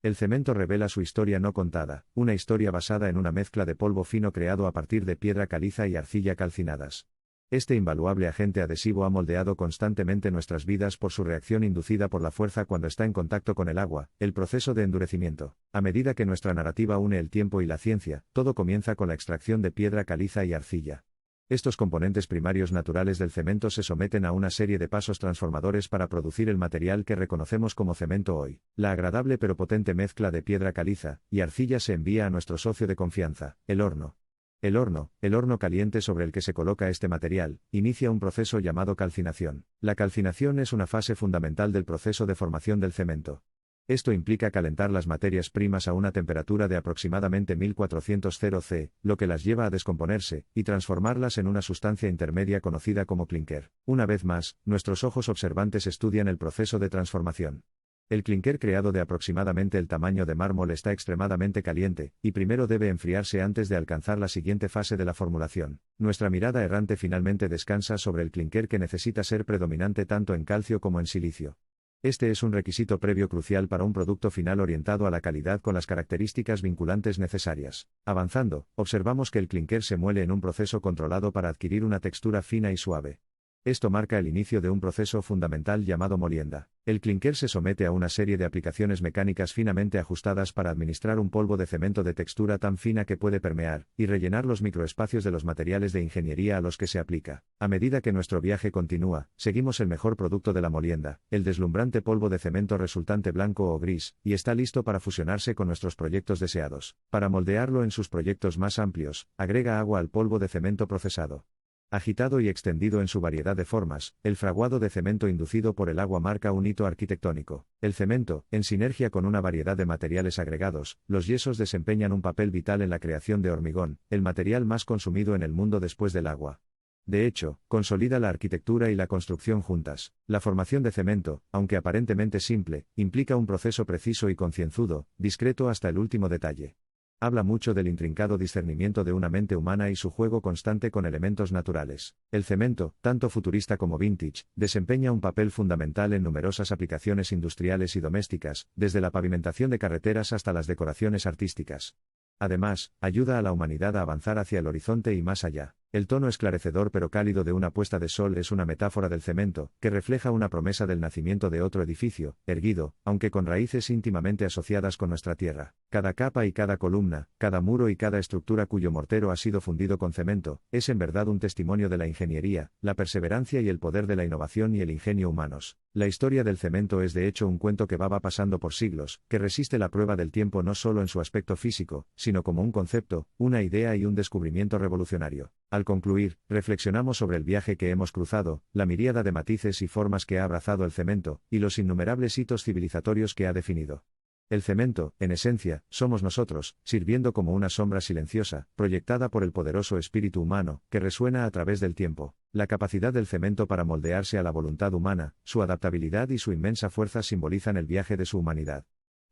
El cemento revela su historia no contada, una historia basada en una mezcla de polvo fino creado a partir de piedra caliza y arcilla calcinadas. Este invaluable agente adhesivo ha moldeado constantemente nuestras vidas por su reacción inducida por la fuerza cuando está en contacto con el agua, el proceso de endurecimiento. A medida que nuestra narrativa une el tiempo y la ciencia, todo comienza con la extracción de piedra caliza y arcilla. Estos componentes primarios naturales del cemento se someten a una serie de pasos transformadores para producir el material que reconocemos como cemento hoy. La agradable pero potente mezcla de piedra caliza y arcilla se envía a nuestro socio de confianza, el horno. El horno caliente sobre el que se coloca este material, inicia un proceso llamado calcinación. La calcinación es una fase fundamental del proceso de formación del cemento. Esto implica calentar las materias primas a una temperatura de aproximadamente 1400 C, lo que las lleva a descomponerse, y transformarlas en una sustancia intermedia conocida como clinker. Una vez más, nuestros ojos observantes estudian el proceso de transformación. El clinker creado de aproximadamente el tamaño de mármol está extremadamente caliente, y primero debe enfriarse antes de alcanzar la siguiente fase de la formulación. Nuestra mirada errante finalmente descansa sobre el clinker que necesita ser predominante tanto en calcio como en silicio. Este es un requisito previo crucial para un producto final orientado a la calidad con las características vinculantes necesarias. Avanzando, observamos que el clinker se muele en un proceso controlado para adquirir una textura fina y suave. Esto marca el inicio de un proceso fundamental llamado molienda. El clinker se somete a una serie de aplicaciones mecánicas finamente ajustadas para administrar un polvo de cemento de textura tan fina que puede permear y rellenar los microespacios de los materiales de ingeniería a los que se aplica. A medida que nuestro viaje continúa, seguimos el mejor producto de la molienda, el deslumbrante polvo de cemento resultante blanco o gris, y está listo para fusionarse con nuestros proyectos deseados. Para moldearlo en sus proyectos más amplios, agrega agua al polvo de cemento procesado. Agitado y extendido en su variedad de formas, el fraguado de cemento inducido por el agua marca un hito arquitectónico. El cemento, en sinergia con una variedad de materiales agregados, los yesos desempeñan un papel vital en la creación de hormigón, el material más consumido en el mundo después del agua. De hecho, consolida la arquitectura y la construcción juntas. La formación de cemento, aunque aparentemente simple, implica un proceso preciso y concienzudo, discreto hasta el último detalle. Habla mucho del intrincado discernimiento de una mente humana y su juego constante con elementos naturales. El cemento, tanto futurista como vintage, desempeña un papel fundamental en numerosas aplicaciones industriales y domésticas, desde la pavimentación de carreteras hasta las decoraciones artísticas. Además, ayuda a la humanidad a avanzar hacia el horizonte y más allá. El tono esclarecedor pero cálido de una puesta de sol es una metáfora del cemento, que refleja una promesa del nacimiento de otro edificio, erguido, aunque con raíces íntimamente asociadas con nuestra tierra. Cada capa y cada columna, cada muro y cada estructura cuyo mortero ha sido fundido con cemento, es en verdad un testimonio de la ingeniería, la perseverancia y el poder de la innovación y el ingenio humanos. La historia del cemento es de hecho un cuento que va pasando por siglos, que resiste la prueba del tiempo no solo en su aspecto físico, sino como un concepto, una idea y un descubrimiento revolucionario. Al concluir, reflexionamos sobre el viaje que hemos cruzado, la miríada de matices y formas que ha abrazado el cemento, y los innumerables hitos civilizatorios que ha definido. El cemento, en esencia, somos nosotros, sirviendo como una sombra silenciosa, proyectada por el poderoso espíritu humano, que resuena a través del tiempo. La capacidad del cemento para moldearse a la voluntad humana, su adaptabilidad y su inmensa fuerza simbolizan el viaje de su humanidad.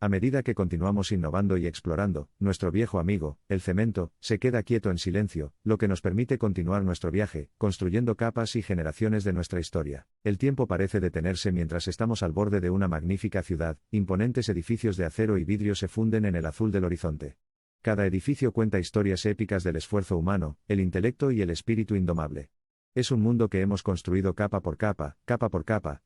A medida que continuamos innovando y explorando, nuestro viejo amigo, el cemento, se queda quieto en silencio, lo que nos permite continuar nuestro viaje, construyendo capas y generaciones de nuestra historia. El tiempo parece detenerse mientras estamos al borde de una magnífica ciudad, imponentes edificios de acero y vidrio se funden en el azul del horizonte. Cada edificio cuenta historias épicas del esfuerzo humano, el intelecto y el espíritu indomable. Es un mundo que hemos construido capa por capa,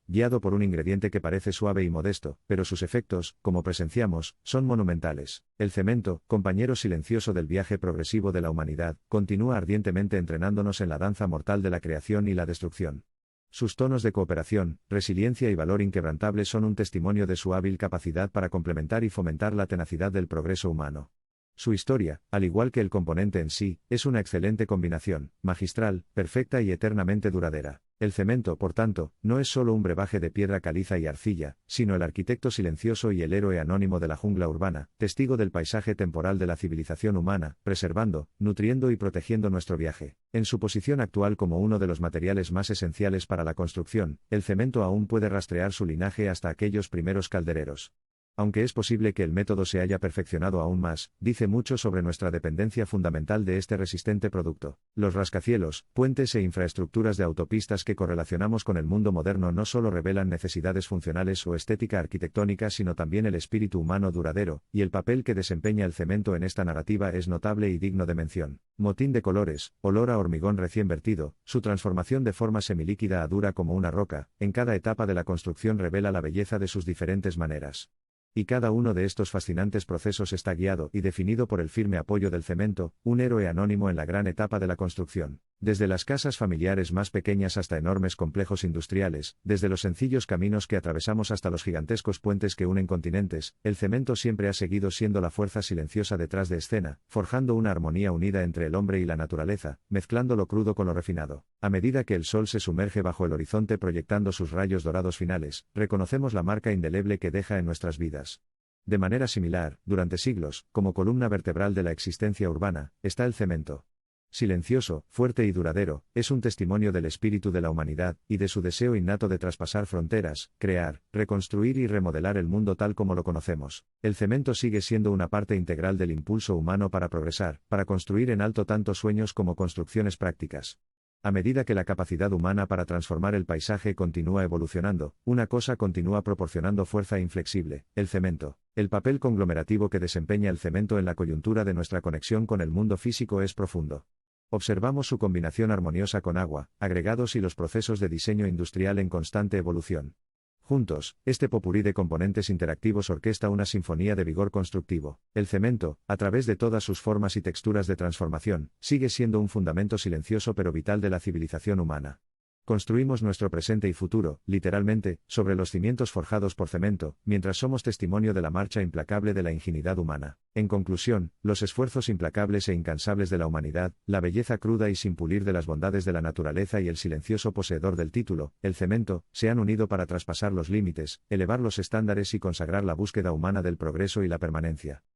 guiado por un ingrediente que parece suave y modesto, pero sus efectos, como presenciamos, son monumentales. El cemento, compañero silencioso del viaje progresivo de la humanidad, continúa ardientemente entrenándonos en la danza mortal de la creación y la destrucción. Sus tonos de cooperación, resiliencia y valor inquebrantable son un testimonio de su hábil capacidad para complementar y fomentar la tenacidad del progreso humano. Su historia, al igual que el componente en sí, es una excelente combinación, magistral, perfecta y eternamente duradera. El cemento, por tanto, no es solo un brebaje de piedra caliza y arcilla, sino el arquitecto silencioso y el héroe anónimo de la jungla urbana, testigo del paisaje temporal de la civilización humana, preservando, nutriendo y protegiendo nuestro viaje. En su posición actual como uno de los materiales más esenciales para la construcción, el cemento aún puede rastrear su linaje hasta aquellos primeros caldereros. Aunque es posible que el método se haya perfeccionado aún más, dice mucho sobre nuestra dependencia fundamental de este resistente producto. Los rascacielos, puentes e infraestructuras de autopistas que correlacionamos con el mundo moderno no solo revelan necesidades funcionales o estética arquitectónica, sino también el espíritu humano duradero, y el papel que desempeña el cemento en esta narrativa es notable y digno de mención. Motín de colores, olor a hormigón recién vertido, su transformación de forma semilíquida a dura como una roca, en cada etapa de la construcción revela la belleza de sus diferentes maneras. Y cada uno de estos fascinantes procesos está guiado y definido por el firme apoyo del cemento, un héroe anónimo en la gran etapa de la construcción. Desde las casas familiares más pequeñas hasta enormes complejos industriales, desde los sencillos caminos que atravesamos hasta los gigantescos puentes que unen continentes, el cemento siempre ha seguido siendo la fuerza silenciosa detrás de escena, forjando una armonía unida entre el hombre y la naturaleza, mezclando lo crudo con lo refinado. A medida que el sol se sumerge bajo el horizonte proyectando sus rayos dorados finales, reconocemos la marca indeleble que deja en nuestras vidas. De manera similar, durante siglos, como columna vertebral de la existencia urbana, está el cemento. Silencioso, fuerte y duradero, es un testimonio del espíritu de la humanidad, y de su deseo innato de traspasar fronteras, crear, reconstruir y remodelar el mundo tal como lo conocemos. El cemento sigue siendo una parte integral del impulso humano para progresar, para construir en alto tanto sueños como construcciones prácticas. A medida que la capacidad humana para transformar el paisaje continúa evolucionando, una cosa continúa proporcionando fuerza inflexible: el cemento. El papel conglomerativo que desempeña el cemento en la coyuntura de nuestra conexión con el mundo físico es profundo. Observamos su combinación armoniosa con agua, agregados y los procesos de diseño industrial en constante evolución. Juntos, este popurrí de componentes interactivos orquesta una sinfonía de vigor constructivo. El cemento, a través de todas sus formas y texturas de transformación, sigue siendo un fundamento silencioso pero vital de la civilización humana. Construimos nuestro presente y futuro, literalmente, sobre los cimientos forjados por cemento, mientras somos testimonio de la marcha implacable de la ingenuidad humana. En conclusión, los esfuerzos implacables e incansables de la humanidad, la belleza cruda y sin pulir de las bondades de la naturaleza y el silencioso poseedor del título, el cemento, se han unido para traspasar los límites, elevar los estándares y consagrar la búsqueda humana del progreso y la permanencia.